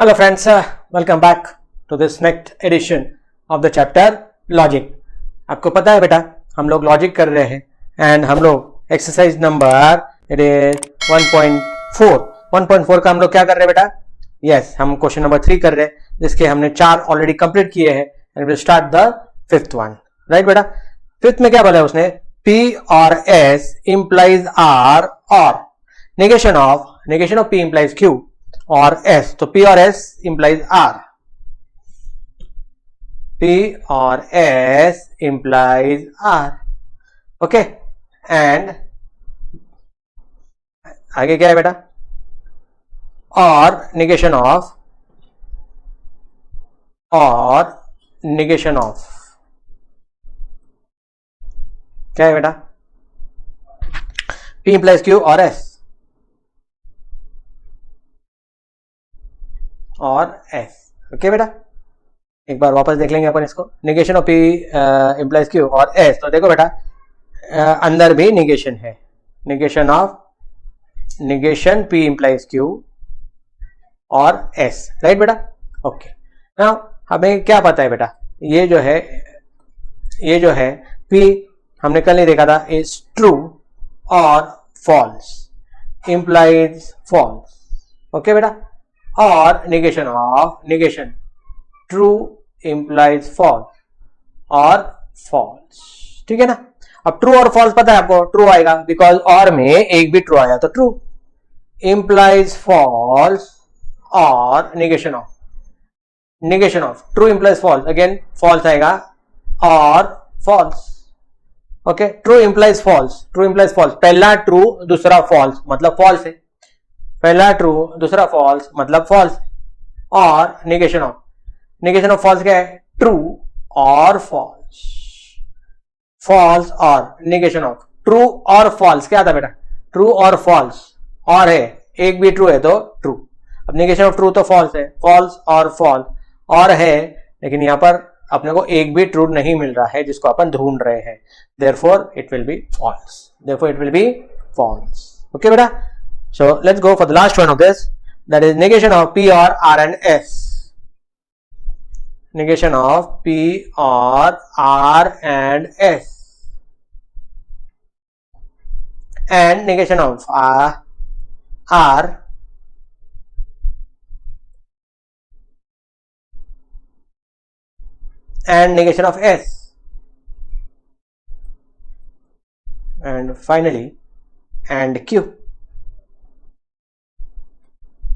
Hello friends, welcome back to this next edition of the chapter Logic. आपको पता है बेटा हम लोग लॉजिक कर रहे हैं एंड हम लोग एक्सरसाइज नंबर इट इज 1.4 का हम लोग क्या कर रहे हैं बेटा? यस, हम क्वेश्चन नंबर 3 कर रहे हैं जिसके हमने 4 ऑलरेडी कंप्लीट किए हैं and will start the fifth one. Right बेटा, फिफ्थ में क्या बोला है उसने? P और S implies R और negation of P implies Q और S, तो P और S implies R. P और S implies R. Okay, and आगे क्या है बेटा? और negation of क्या है बेटा? P implies Q और S और S. ओके बेटा, एक बार वापस देख लेंगे अपन इसको. Negation of P implies Q और S. तो देखो बेटा अंदर भी निगेशन है. निगेशन P implies Q और S. राइट बेटा? ओके, नाउ हमें क्या पता है बेटा? ये जो है P हमने कल नहीं देखा था, इज ट्रू और फॉल्स, इंप्लाइज फॉल्स. ओके बेटा, और निगेशन ट्रू इंप्लाइज फॉल्स और फॉल्स. ठीक है ना? अब ट्रू और फॉल्स पता है आपको? ट्रू आएगा बिकॉज और में एक भी ट्रू आया तो ट्रू. इंप्लाइज फॉल्स और negation of true implies false, again false आएगा और false. Okay, true implies false. पहला ट्रू दूसरा फॉल्स मतलब फॉल्स है. पहला ट्रू दूसरा फॉल्स मतलब फॉल्स. और निगेशन ऑफ फॉल्स क्या है? ट्रू और फॉल्स. फॉल्स और निगेशन ऑफ ट्रू और फॉल्स क्या था बेटा? ट्रू और फॉल्स, और है एक भी ट्रू है तो ट्रू. अब निगेशन ऑफ ट्रू तो फॉल्स है, फॉल्स और फॉल्स और है, लेकिन यहां पर अपने को एक भी ट्रू नहीं मिल रहा है जिसको अपन ढूंढ रहे हैं. Therefore it will be false. Okay beta, so let's go for the last one of this, that is negation of P or R and S. Negation of P or R and S and negation of R and negation of S and finally and Q.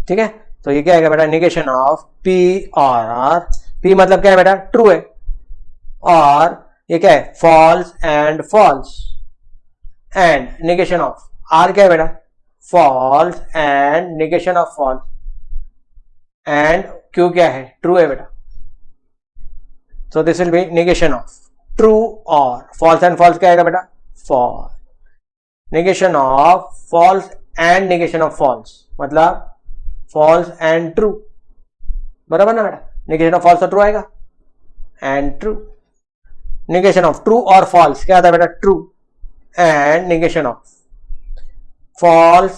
ठीक है, तो ये क्या है बेटा? Negation of P और R. P मतलब क्या है बेटा? ट्रू है, और ये क्या है? False and false. And negation of R क्या है बेटा? False and negation of false. And Q क्या है? ट्रू है बेटा. So this will be negation of true or false and false क्या आएगा बेटा? False. Negation of false and negation of false मतलब false and true. बराबर ना बेटा? Negation of false तो true आएगा and true. Negation of true और false क्या आता है बेटा? True and negation of false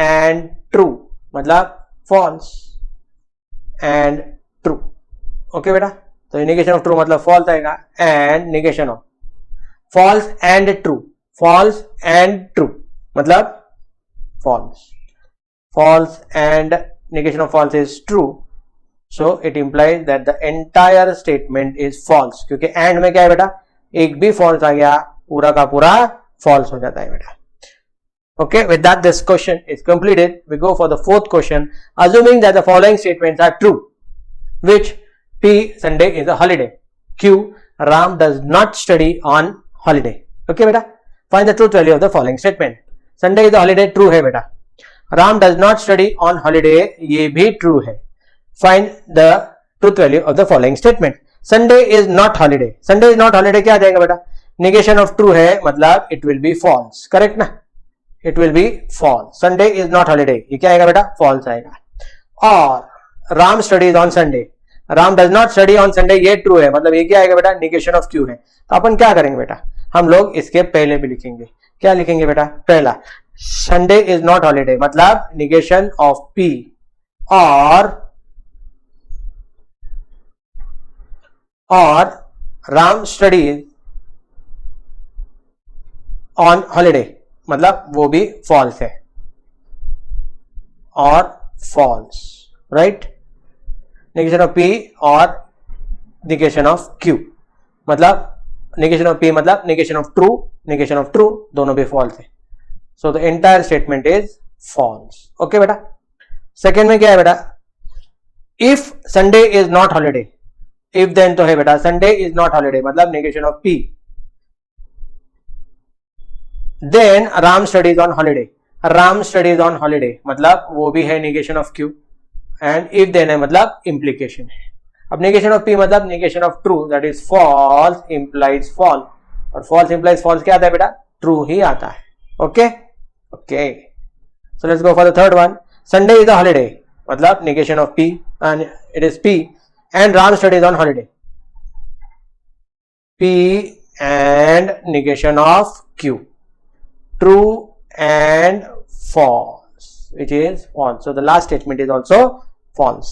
and true मतलब false and true. ओके बेटा, तो निगेशन ऑफ ट्रू मतलब फॉल्स आएगा and negation of false and true मतलब false and negation of false is true. So it implies that the entire statement is false, क्योंकि end में क्या है बेटा? एक भी फॉल्स आ गया पूरा का पूरा फॉल्स हो जाता है बेटा. Okay, with that this question is completed. We go for the fourth question. Assuming that the following statements are true, which P, Sunday is a holiday. Q, Ram does not study on holiday. Okay बेटा, find the truth value of the following statement. Sunday is a holiday, true है बेटा. Ram does not study on holiday, ये भी true है. Find the truth value of the following statement. Sunday is not holiday. Sunday is not holiday क्या आ जाएगा बेटा? Negation of true है मतलब it will be false. Correct ना? It will be false. Sunday is not holiday. ये क्या आएगा बेटा? False आएगा. और Ram studies on Sunday. Ram does not study on Sunday, ये ट्रू है मतलब ये क्या आएगा बेटा? निगेशन ऑफ क्यू है. तो अपन क्या करेंगे बेटा? हम लोग इसके पहले भी लिखेंगे. क्या लिखेंगे बेटा? पहला संडे इज नॉट हॉलीडे मतलब निगेशन ऑफ पी और और राम स्टडीज ऑन हॉलीडे, मतलब वो भी फॉल्स है, और false, right. Negation of P और नेगेशन ऑफ क्यू, मतलब नेगेशन ऑफ पी मतलब नेगेशन ऑफ ट्रू दोनों भी फॉल्स है। So the entire statement is false. Okay बेटा। सेकेंड में क्या है बेटा, if Sunday is not holiday, if then तो है बेटा, संडे इज नॉट हॉलीडे मतलब negation of P, then Ram studies on holiday, Ram studies on holiday मतलब वो भी है negation of q, and if then है मतलब इंप्लीकेशन है। अब नेगेशन ऑफ पी मतलब negation of true, that is false implies false, और फॉल्स इंप्लाइज फॉल्स क्या आता है बेटा, ट्रू ही आता है। Okay okay, so let's go for the third one. Sunday is a holiday मतलब negation of p, and it is p, and Ram studies on holiday, p and negation of q, true and false, which is false. So the last statement is also false.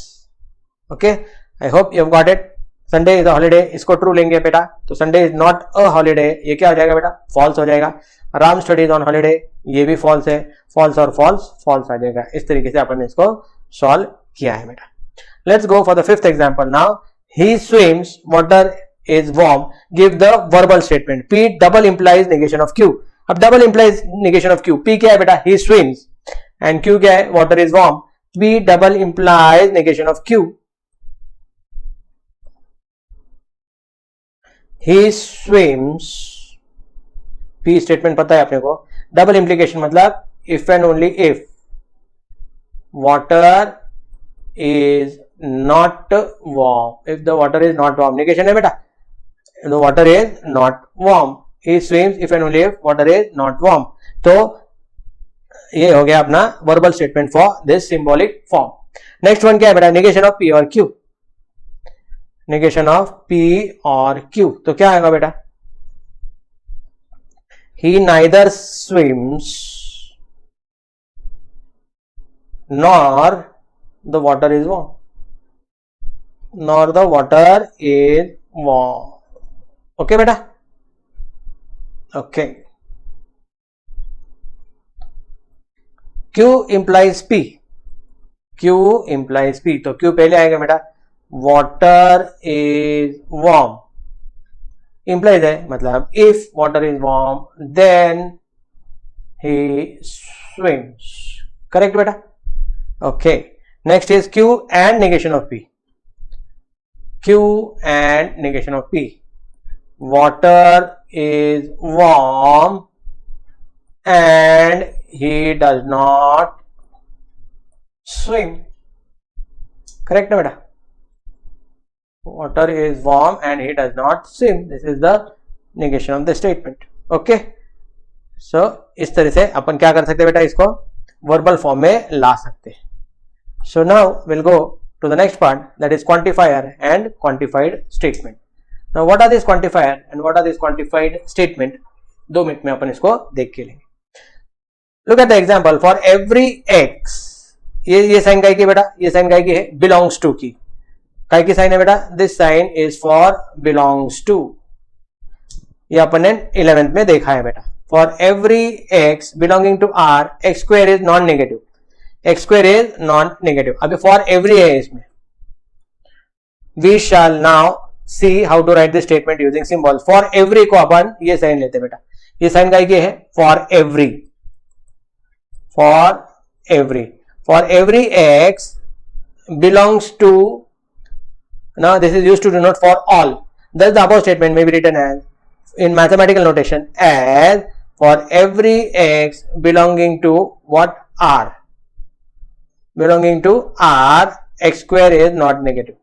Okay, I hope you have got it. Sunday is a holiday, इसको true लेंगे बेटा, तो Sunday is not a holiday, ये क्या हो जाएगा बेटा, false हो जाएगा। राम स्टडीज ऑन हॉलीडे, ये भी false है, false और false false आ जाएगा। इस तरीके से अपन ने इसको solve किया है बेटा। Let's go for the fifth example now. He swims, water is warm, give the verbal statement. P double implies negation of Q. अब double implies negation of Q. P क्या है बेटा, he swims, and Q क्या है, water is warm. P double implies negation of Q. He swims, P statement पता है अपने को, double implication मतलब if and only if water is not warm, if the water is not warm, negation है बेटा, the water is not warm, he swims if and only if water is not warm। तो ये हो गया अपना verbal statement for this symbolic form। next one क्या है बेटा, negation of P और Q, negation of P और Q, तो क्या आएगा बेटा, he neither swims nor the water is warm, nor the water is warm। Okay बेटा, okay. Q implies P, Q implies P, तो Q पहले आएगा बेटा, water is warm, implies है मतलब if water is warm then he swims, correct बेटा। Okay, next is Q and negation of P, Q and negation of P, water is warm and he does not swim, correct ना बेटा, water is warm and he does not swim, this is the negation of the statement। Okay, so इस तरह से अपन क्या कर सकते हैं बेटा, इसको वर्बल फॉर्म में ला सकते हैं। So now will go to the next part, that is quantifier and quantified statement. Now what are these quantifier and what are these quantified statement, 2 minute में अपन इसको देख के लेंगे। Look at the example, for every x, ये sign काय की बेटा, ये साइन काय की है, belongs to की, काय की साइन है बेटा, this sign is for belongs to, ये अपन ने 11th में देखा है बेटा। For every x belonging to R, x square is non negative, x square is non negative। अभी for every है इसमें, we shall now see how to write this statement using symbols। for every को अपन ये sign लेते बेटा, ये sign का ये है for every, for every x belongs to, now this is used to denote for all, thus the above statement may be written as in mathematical notation as for every x belonging to what, R, belonging to R, x square is not negative,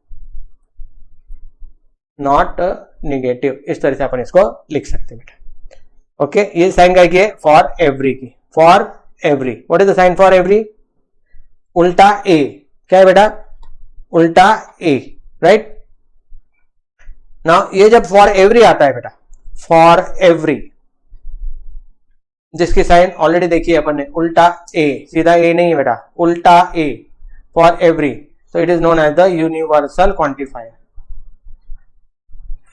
not negative। इस तरह से अपन इसको लिख सकते हैं बेटा। Okay, ये sign का है फॉर एवरी की, for every, what is the sign for every, उल्टा ए, क्या है बेटा, उल्टा ए, राइट। नाउ ये जब फॉर एवरी आता है बेटा, फॉर एवरी, जिसकी साइन ऑलरेडी देखी है अपन ने, उल्टा ए, सीधा ए नहीं है बेटा, उल्टा ए, फॉर एवरी, तो it is known as the universal quantifier.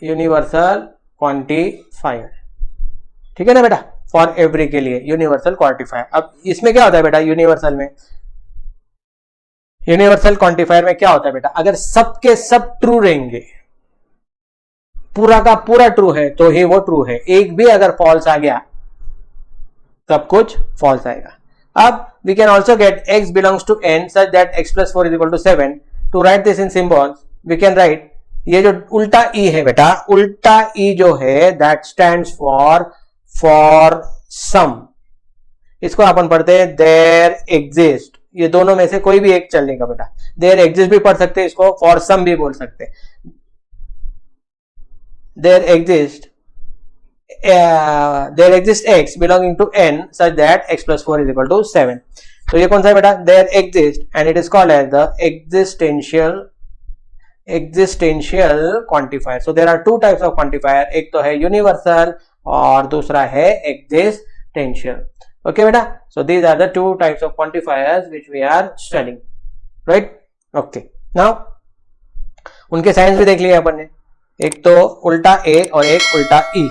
Universal quantifier, ठीक है ना बेटा, फॉर एवरी के लिए यूनिवर्सल क्वांटिफायर। अब इसमें क्या होता है बेटा, यूनिवर्सल क्वांटिफायर में क्या होता है बेटा, अगर सबके सब ट्रू रहेंगे, पूरा का पूरा ट्रू है तो ही वो ट्रू है, एक भी अगर फॉल्स आ गया सब कुछ फॉल्स आएगा। अब we can also get x belongs to n such that x plus 4 is equal to 7। To write this in symbols we can write, ये जो उल्टा ई है बेटा, उल्टा ई जो है दैट स्टैंड्स फॉर सम, इसको अपन पढ़ते हैं देयर एग्जिस्ट, ये दोनों में से कोई भी एक चलेगा बेटा, देयर एग्जिस्ट भी पढ़ सकते हैं, इसको फॉर सम भी बोल सकते हैं। there exists x belonging to n such that x plus 4 is equal to 7। तो ये कौन सा है बेटा, there exists and it is called as the existential quantifier। so there are two types of quantifier, एक तो है universal और दूसरा है existential। okay बेटा, so these are the two types of quantifiers which we are studying, right? okay, now उनके science भी देख लिए अपन ने, एक तो उल्टा ए और एक उल्टा ई।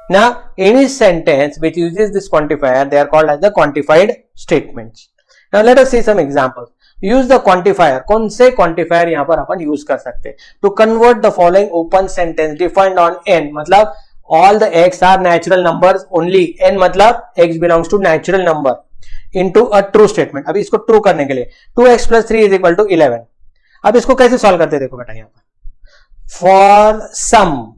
Now any sentence which uses this quantifier they are called as the quantified statements। now let us see some examples। use the quantifier, कौन से quantifier यहाँ पर अपन यूज कर सकते हैं, to convert the following open sentence defined on n, मतलब all the x are natural numbers only, n मतलब x belongs to natural number, into a true statement। अब इसको true करने के लिए 2x plus 3 is equal to 11। अब इसको कैसे सॉल्व करते हैं, देखो बेटा यहाँ पर फॉर सम,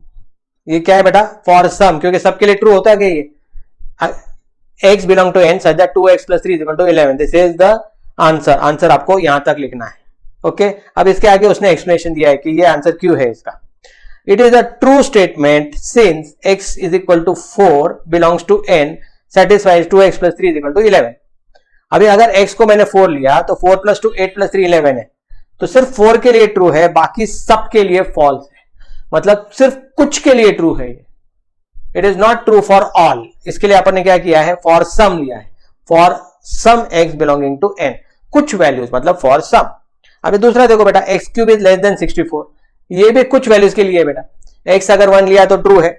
ये क्या है बेटा, फॉर सम, क्योंकि सबके लिए ट्रू होता है कि ये x belong to n such that 2x plus 3 is equal to 11, this is the answer. Answer आपको यहां तक लिखना है। ओके, अब इसके आगे उसने एक्सप्लेनेशन दिया है कि ये आंसर क्यों है इसका। It is a true statement since x is equal to 4 belongs to n satisfies 2x plus 3 is equal to 11। अभी अगर x को मैंने 4 लिया तो 4 plus 2 8 plus 3 11 है, तो सिर्फ 4 के लिए ट्रू है, बाकी सब के लिए फॉल्स है, मतलब सिर्फ कुछ के लिए ट्रू है। It is not true for all. इसके लिए अपन ने क्या किया है, फॉर सम लिया है, for some x belonging to n, कुछ वैल्यूज मतलब फॉर सम। अभी दूसरा देखो बेटा, x cube is less than 64, ये भी कुछ वैल्यूज के लिए है बेटा। x अगर 1 लिया तो ट्रू है,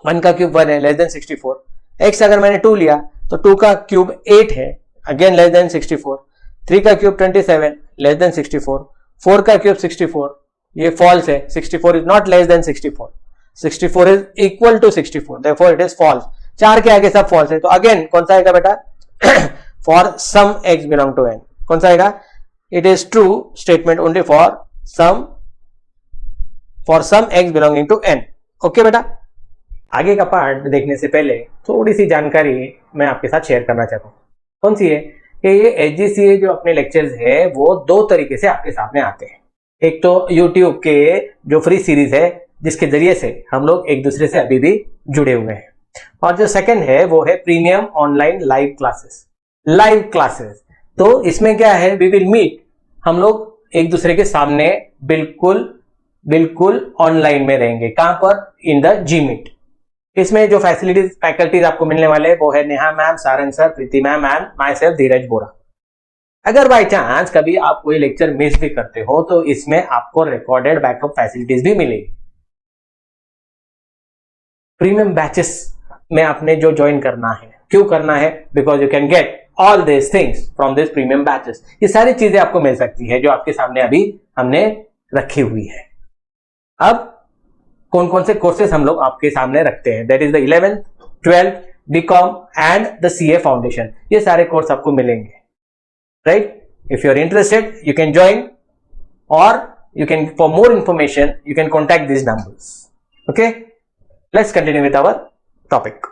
1 का क्यूब 1 है, लेस देन 64। x अगर मैंने 2 लिया तो 2 का क्यूब 8 है, अगेन लेस देन 64। 3 का क्यूब 27, लेस देन 64। 4 का क्यूब 64, ये फॉल्स है, 64 is not less than 64, 64 is equal to 64, therefore it is false. 4 के आगे सब फॉल्स है, तो अगेन कौन सा आएगा बेटा, for some x belong to n, कौन सा आएगा, it is true statement only for some x belonging to n। Okay बेटा, आगे का पार्ट देखने से पहले थोड़ी सी जानकारी मैं आपके साथ शेयर करना चाहता हूँ। कौन सी है कि ये HGCA जो अपने लेक्चर्स है वो 2 तरीके से आपके सामने आते हैं। एक तो YouTube के जो फ्री सीरीज है जिसके जरिए से हम लोग एक दूसरे से अभी भी जुड़े हुए हैं, और जो सेकंड है वो है प्रीमियम ऑनलाइन लाइव क्लासेस। तो इसमें क्या है, वी विल मीट, हम लोग एक दूसरे के सामने बिल्कुल ऑनलाइन में रहेंगे। कहां पर, इन द Gmeet। इसमें जो फैसिलिटीज फैकल्टीज आपको मिलने वाले वो है Neha ma'am, Sarang sir, Preeti ma'am and myself Dheeraj Bora. अगर बाय चांस कभी आप कोई लेक्चर मिस भी करते हो तो इसमें आपको रिकॉर्डेड बैकअप फैसिलिटीज भी मिलेगी। प्रीमियम बैचेस में आपने जो ज्वाइन करना है, क्यों करना है, because you can get all this things from this premium batches. ये सारी चीजें आपको मिल सकती है जो आपके सामने अभी हमने रखी हुई है। अब कौन कौन से कोर्सेज हम लोग आपके सामने रखते हैं, that is the 11th, 12th, BCom and the CA foundation, ये सारे कोर्स आपको मिलेंगे, right. If you are interested you can join, और you can, for more information you can contact this numbers. Okay, let's continue with our topic.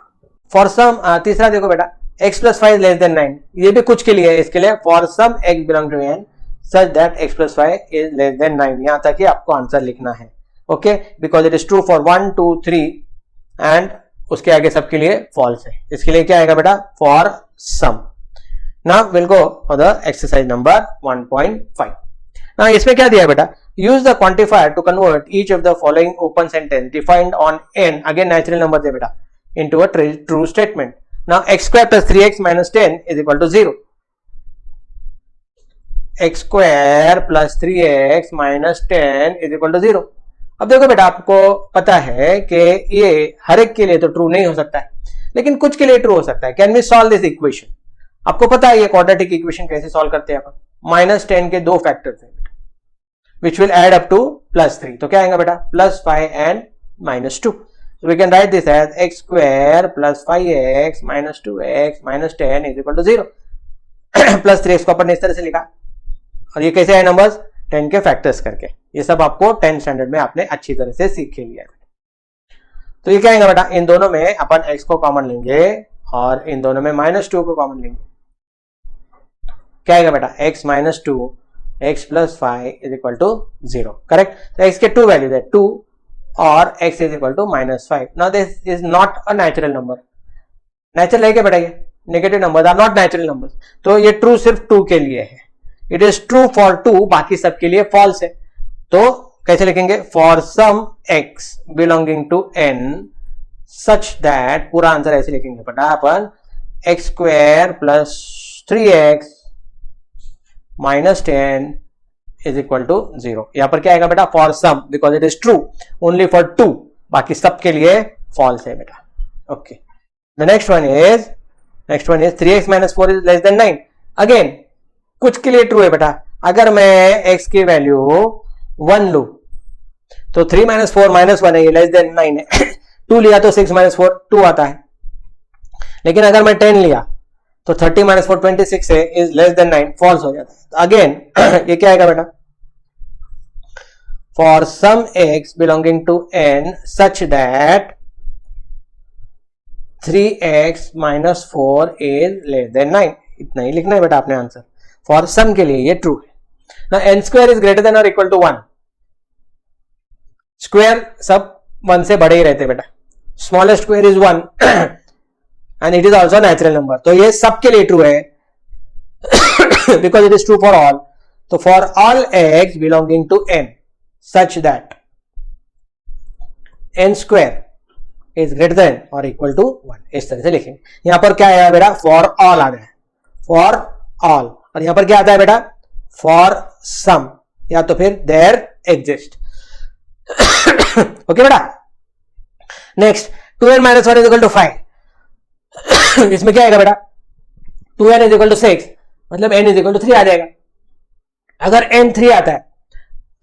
For some, तीसरा देखो बेटा, x plus 5 less than 9, ये भी कुछ के लिए है, इसके लिए for some x belong to n such that x plus 5 is less than 9, यहां तक ही आपको आंसर लिखना है। Okay, because it is true for 1 2 3 and उसके आगे सबके लिए फॉल्स है। इसके लिए क्या आएगा बेटा, for some. Now will go for the exercise number 1.5। Now इसमें क्या दिया है बेटा, use the quantifier to convert each of the following open sentence defined on n, again natural number है बेटा, into a true statement. Now x square plus 3x minus 10 is equal to 0. x square plus 3x minus 10 is equal to 0. अब देखो बेटा, आपको पता है कि ये हर एक के लिए तो ट्रू नहीं हो सकता है, लेकिन कुछ के लिए ट्रू हो सकता है। Can we solve this equation? आपको पता है ये क्वाड्रेटिक इक्वेशन कैसे सॉल्व करते हैं अपन? -10 के दो फैक्टर्स हैं which will add up to +3, तो क्या आएगा बेटा? +5 and -2. So we can write this as x square plus 5x minus 2x minus 10 is equal to 0. +3x को अपन ने इस तरह से लिखा, और ये कैसे आए नंबर्स? 10 के फैक्टर्स करके। ये सब आपको 10 स्टैंडर्ड में आपने अच्छी तरह से सीख लिया है। तो ये क्या आएगा बेटा? इन दोनों में अपन x को कॉमन लेंगे और इन दोनों में -2 को कॉमन लेंगे। क्या आएगा बेटा? x minus 2 x plus 5 is equal to 0. Correct? तो x के 2 वैल्यूज है, 2 और x is equal to -5. Now this is not a natural number. Natural है क्या बेटा? ये negative numbers are not natural numbers. तो ये ट्रू सिर्फ 2 के लिए है। इट इज ट्रू फॉर 2, बाकी सब के लिए फॉल्स है। तो कैसे लिखेंगे? For some x belonging to n such that, पूरा आंसर ऐसे लिखेंगे बेटा अपन, x square plus 3x minus 10 is equal to 0. यहां पर क्या आएगा बेटा? For some, because it is true only for 2, बाकी सब के लिए फॉल्स है बेटा। Okay, the next one is 3x minus 4 is less than 9. Again कुछ के लिए ट्रू है बेटा। अगर मैं x की वैल्यू 1 लू तो 3 minus 4 -1 है, ये लेस देन 9 है। 2 लिया तो 6 minus 4 2 आता है, लेकिन अगर मैं 10 लिया तो 30 minus 4 26 है, इज लेस देन 9, फॉल्स हो जाता है। अगेन ये क्या आएगा बेटा? For some x belonging to n such that 3x minus 4 is less than 9, इतना ही लिखना है बेटा आपने आंसर। फॉर सम के लिए ये ट्रू है ना। n square is greater than और इक्वल टू 1। स्क्वायर सब 1 से बड़े ही रहते बेटा। Smallest square is 1 and it is also natural number. तो ये सबके लिए ट्रू है because it is true for all. तो for all x belonging to n such that n square is greater than or equal to 1, इस तरह से लिखेंगे। यहां पर क्या आया बेटा? for all आ गया, for all, और यहां पर क्या आता है बेटा? for some, या तो फिर there exist। ओके बेटा, next 2n minus 1 is equal to 5। इसमें क्या आएगा बेटा? 2n is equal to 6, मतलब n is equal to 3 आ जाएगा। अगर n 3 आता है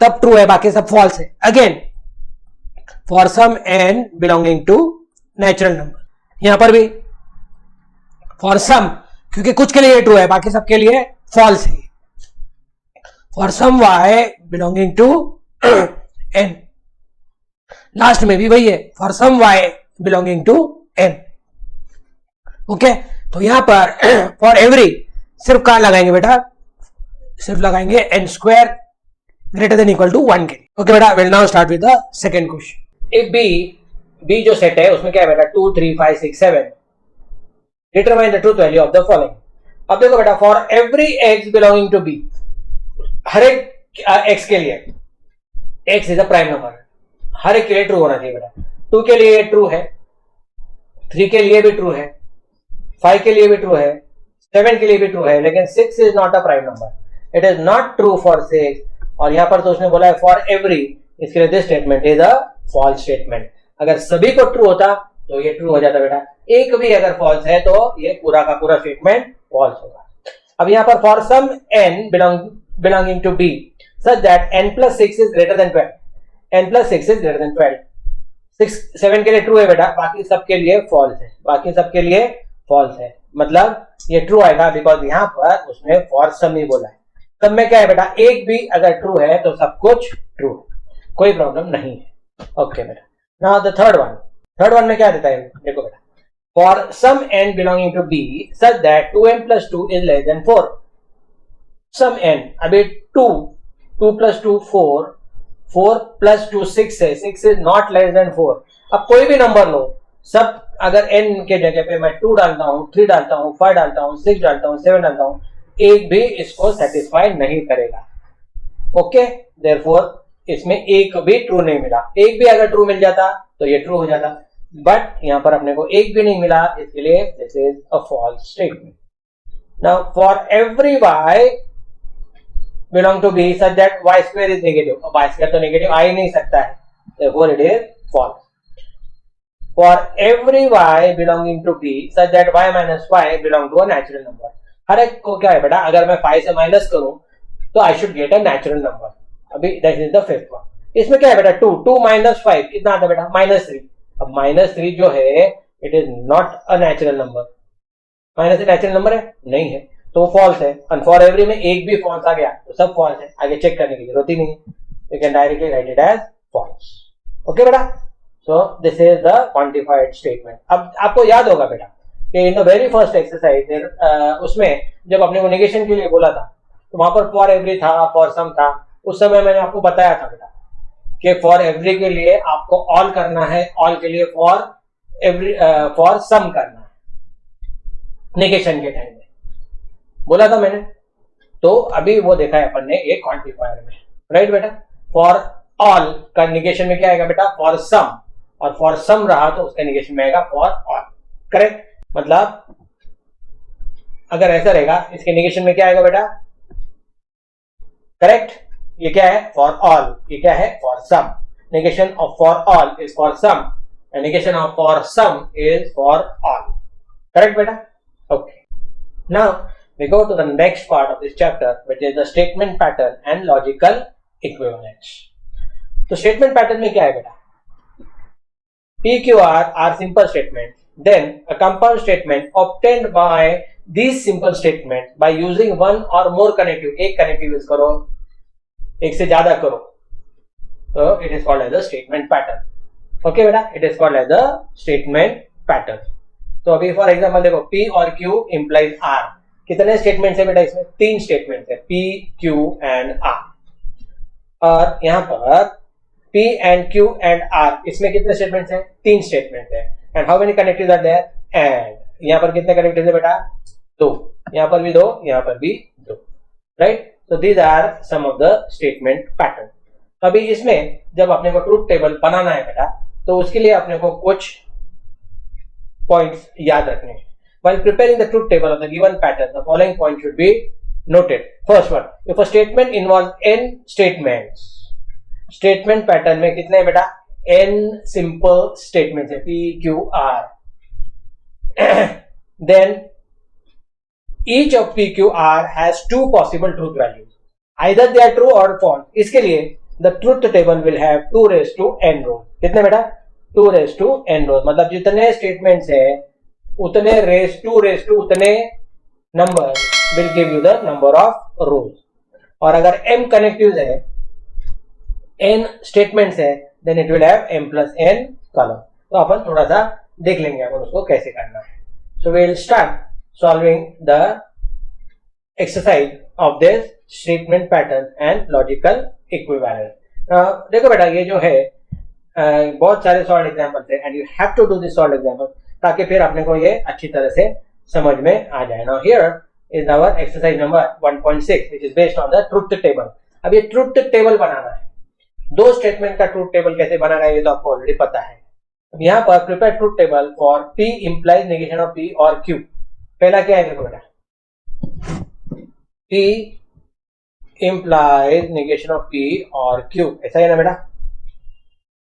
तब ट्रू है, बाकी सब फॉल्स है। Again for some n belonging to natural number, यहां पर भी फॉर सम, क्योंकि कुछ के लिए ट्रू है, बाकी सब के लिए फॉल्स है। For some y belonging to n, last में भी वही है, for some y belonging to n। Okay, तो यहां पर फॉर एवरी सिर्फ कहां लगाएंगे बेटा? सिर्फ लगाएंगे n square greater than equal to 1 के। ओके बेटा, will now start with the second question. If B जो सेट है उसमें क्या है बेटा? 2 3 5 6 7, determine the truth value of the following. अब देखो बेटा, for every x belonging to b, हर एक x के लिए, x is a prime number, हर एक के लिए ट्रू होना चाहिए बेटा। 2 के लिए ट्रू है, 3 के लिए भी ट्रू है, 5 के लिए भी ट्रू है, 7 के लिए भी ट्रू है, लेकिन 6 is not a prime number. It is not true for 6, और यहां पर तो उसने बोला है फॉर एवरी, इसके लिए this statement is a false statement. अगर सभी को ट्रू होता तो ये ट्रू हो जाता बेटा, एक भी अगर फॉल्स है तो ये पूरा का पूरा स्टेटमेंट फॉल्स होगा। अब यहां पर for some n belonging to b such that n plus 6 is greater than 12, n plus 6 is greater than 12, 7 के लिए ट्रू है बेटा, बाकी सबके लिए फॉल्स है, बाकी सबके लिए फॉल्स है, मतलब ये ट्रू आएगा बिकॉज यहां पर उसने फॉर सम ही बोला है। तब में क्या है बेटा? एक भी अगर ट्रू है तो सब कुछ ट्रू, कोई प्रॉब्लम नहीं है। ओके बेटा, नाउ द थर्ड वन में क्या देता है? देखो बेटा, for some n belonging to b such that 2n plus 2 is less than 4। Some n, अभी 2 plus 2 4, 4 plus 2 6 है, 6 is not less than 4। अब कोई भी नंबर लो, सब अगर n के जगह पे मैं 2 डालता हूं, 3 डालता हूं, 5 डालता हूं, 6 डालता हूं, 7 डालता हूं, एक भी इसको सेटिस्फाई नहीं करेगा। ओके, देयरफॉर इसमें एक भी ट्रू नहीं मिला। एक भी अगर ट्रू मिल जाता तो ये ट्रू हो जाता, बट यहां पर अपने को एक भी नहीं मिला, इसके लिए this is a false statement. Now for every y belong to b such that y square is negative. y square तो नेगेटिव आ ही नहीं सकता है, therefore it is false. For every y belonging to p such that y minus y belong to a natural number. हर एक को क्या है बेटा, अगर मैं 5 से माइनस करूं तो I should get a natural number. अभी that is the fifth one. इसमें क्या है बेटा, 2 माइनस 5 कितना आता है बेटा, -3. अब -3 जो है it is not a natural number. -3 natural number है नहीं है, तो फॉल्स है. एंड फॉर एवरी में एक भी फॉल्स आ गया तो सब फॉल्स है, आगे चेक करने की जरूरत ही नहीं है. You can directly write it as false. Okay बेटा, so this is the quantified statement. अब आपको याद होगा बेटा कि in the very first exercise उसमें जब अपने को नेगेशन के लिए बोला था तो वहां पर फॉर एवरी था, फॉर सम था. उस समय मैंने आपको बताया था बेटा कि फॉर एवरी के लिए आपको ऑल करना है, ऑल के लिए फॉर सम करना है. नेगेशन के टाइम में बोला था मैंने. तो अभी वो देखा है अपन ने एक क्वांटिफायर में, राइट बेटा. फॉर ऑल का नेगेशन में क्या आएगा बेटा, फॉर सम. और फॉर सम रहा तो उसका नेगेशन में आएगा फॉर ऑल. करेक्ट. मतलब अगर ऐसा रहेगा इसके नेगेशन में क्या आएगा बेटा, करेक्ट. ये क्या है, फॉर ऑल. ये क्या है, for some. Negation of for all is for some and negation of for some is for all. Correct बेटा. Okay, now we go to the next part of this chapter, which is the statement pattern and logical equivalence. तो statement pattern में क्या है बेटा, PQR are simple statements. Then a compound statement obtained by these simple statements by using one or more connective. एक connective use करो, एक से ज्यादा करो, तो it is called as a statement pattern. Okay बेटा, it is called as a statement pattern. तो अभी फॉर एग्जाम्पल देखो, P और Q implies R. कितने स्टेटमेंट्स है बेटा इसमें, 3 स्टेटमेंट्स है, P, Q एंड R. और यहाँ पर P and Q and R इसमें कितने स्टेटमेंट्स हैं, 3 स्टेटमेंट्स है. And how many connectives are there, and यहाँ पर कितने कनेक्टिव्स है बेटा, 2. यहाँ पर भी 2, यहाँ पर भी 2. Right. So these are some of the statement pattern. अभी इसमें जब अपने को ट्रूथ टेबल बनाना है बेटा, तो उसके लिए अपने को कुछ पॉइंट्स याद रखने हैं. While preparing the truth table of the given pattern, the following points should be noted. First one, if a statement involves n statements, statement pattern में कितने हैं बेटा, n simple statements है, P, Q, R. Then each of P, Q, R has 2 possible truth values. Either they are true or false. इसके लिए the truth table will have 2 raised to n rows. कितने बेटा, 2 raised to n rows. मतलब जितने statements है उतने raise to उतने number will give you the number of rows. और अगर m कनेक्टिव्स है, n स्टेटमेंट्स है, then it will have m plus n column. तो अपन थोड़ा सा देख लेंगे अपन उसको कैसे करना है. So we will start solving the exercise of this statement pattern and logical equivalence. देखो बेटा, ये जो है बहुत सारे सॉल्व एग्जांपल्स है and you have to do this solve example ताकि फिर अपने को ये अच्छी तरह से समझ में आ जाए. Now here is our exercise number 1.6 which is based on the truth table. अब ये ट्रूथ टेबल बनाना है. 2 स्टेटमेंट का ट्रूथ टेबल कैसे बनाना है ये तो आपको ऑलरेडी पता है. अब यहाँ पर prepare truth table for P implies negation of P और Q. पहला क्या है देखो बेटा, P implies negation of P और Q. ऐसा है ना बेटा,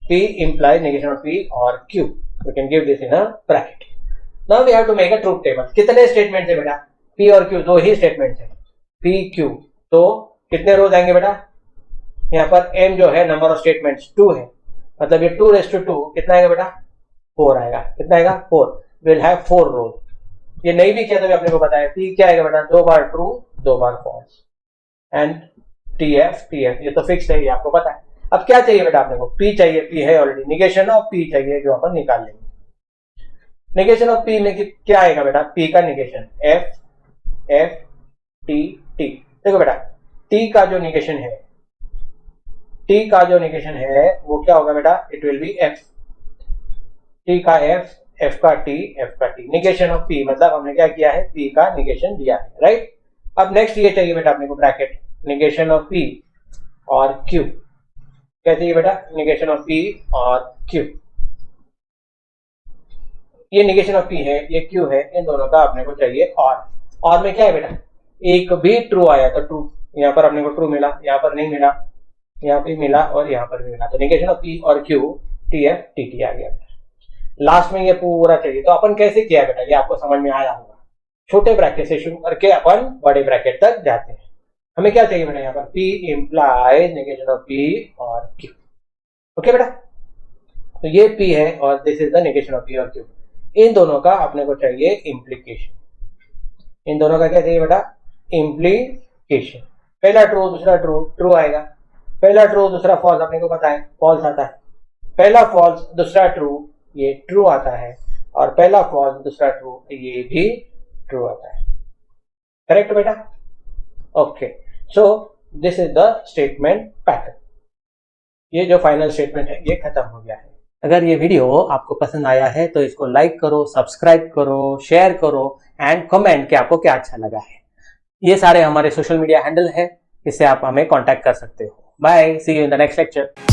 P implies negation of P और Q. We can give this in a bracket. Now we have to make a truth table. कितने स्टेटमेंट है बेटा, P और Q 2 ही स्टेटमेंट है, P, Q. तो कितने रोज आएंगे बेटा, यहाँ पर m जो है नंबर ऑफ स्टेटमेंट्स 2 है, मतलब ये 2 raised to 2 कितना आएगा बेटा, 4 आएगा. कितना आएगा, 4. We'll have 4 रोज. ये नहीं भी किया तो अपने को बताया, P क्या आएगा बेटा, 2 बार ट्रू 2 बार फॉल्स. एंड TF ये तो फिक्स है, ये आपको पता है. अब क्या चाहिए बेटा अपने को, P चाहिए, P है ऑलरेडी. निगेशन ऑफ P चाहिए जो अपन निकाल लेंगे. निगेशन ऑफ P में क्या आएगा बेटा, P का निगेशन F T T. देखो बेटा, T का जो निगेशन है वो क्या होगा बेटा, it will be F. T का F का T, F का T. निगेशन ऑफ P मतलब हमने क्या किया है, P का निगेशन दिया है, राइट. अब नेक्स्ट ये चाहिए बेटा अपने को ब्रैकेट, निगेशन ऑफ P और Q. क्या चाहिए बेटा, निगेशन ऑफ P और Q. ये निगेशन ऑफ P है, ये Q है, इन दोनों का अपने को चाहिए. और में क्या है बेटा, एक भी ट्रू आया तो ट्रू, यहाँ पर अपने को ट्रू मिला, यहाँ पर नहीं मिला, यहाँ पे मिला और यहाँ पर भी मिला, तो नेगेशन ऑफ पी और क्यू TF/TT आ गया। लास्ट में ये पूरा चाहिए, तो अपन कैसे किया बेटा, ये आपको समझ में आया होगा। छोटे ब्रैकेट से शुरू करके अपन बड़े ब्रैकेट तक जाते हैं। हमें क्या चाहिए बेटा यहाँ पर, P implies negation of P और Q। ओके बेटा, तो ये P है और this is the negation of P और Q। इन दोनों का अपने को चाहिए इम्प्लीकेशन। इन दोनों का क्या चाहिए बेटा, इम्प्लीकेशन। पहला ट्रू दूसरा ट्रू, ट्रू आएगा। पहला ट्रू दूसरा फॉल्स, अपने को पता है फॉल्स आता है। पहला फॉल्स दूसरा ट्रू, ये ट्रू आता है। और पहला फॉल्स दूसरा ट्रू, ये भी ट्रू आता है। करेक्ट बेटा? Okay, so this is the statement pattern. ये जो फाइनल स्टेटमेंट है ये खत्म हो गया है। अगर ये वीडियो आपको पसंद आया है तो इसको लाइक करो, सब्सक्राइब करो, शेयर करो एंड कमेंट कि आपको क्या अच्छा लगा है। ये सारे हमारे सोशल मीडिया हैंडल है, इससे आप हमें कांटेक्ट कर सकते हो। Bye, see you in the next lecture.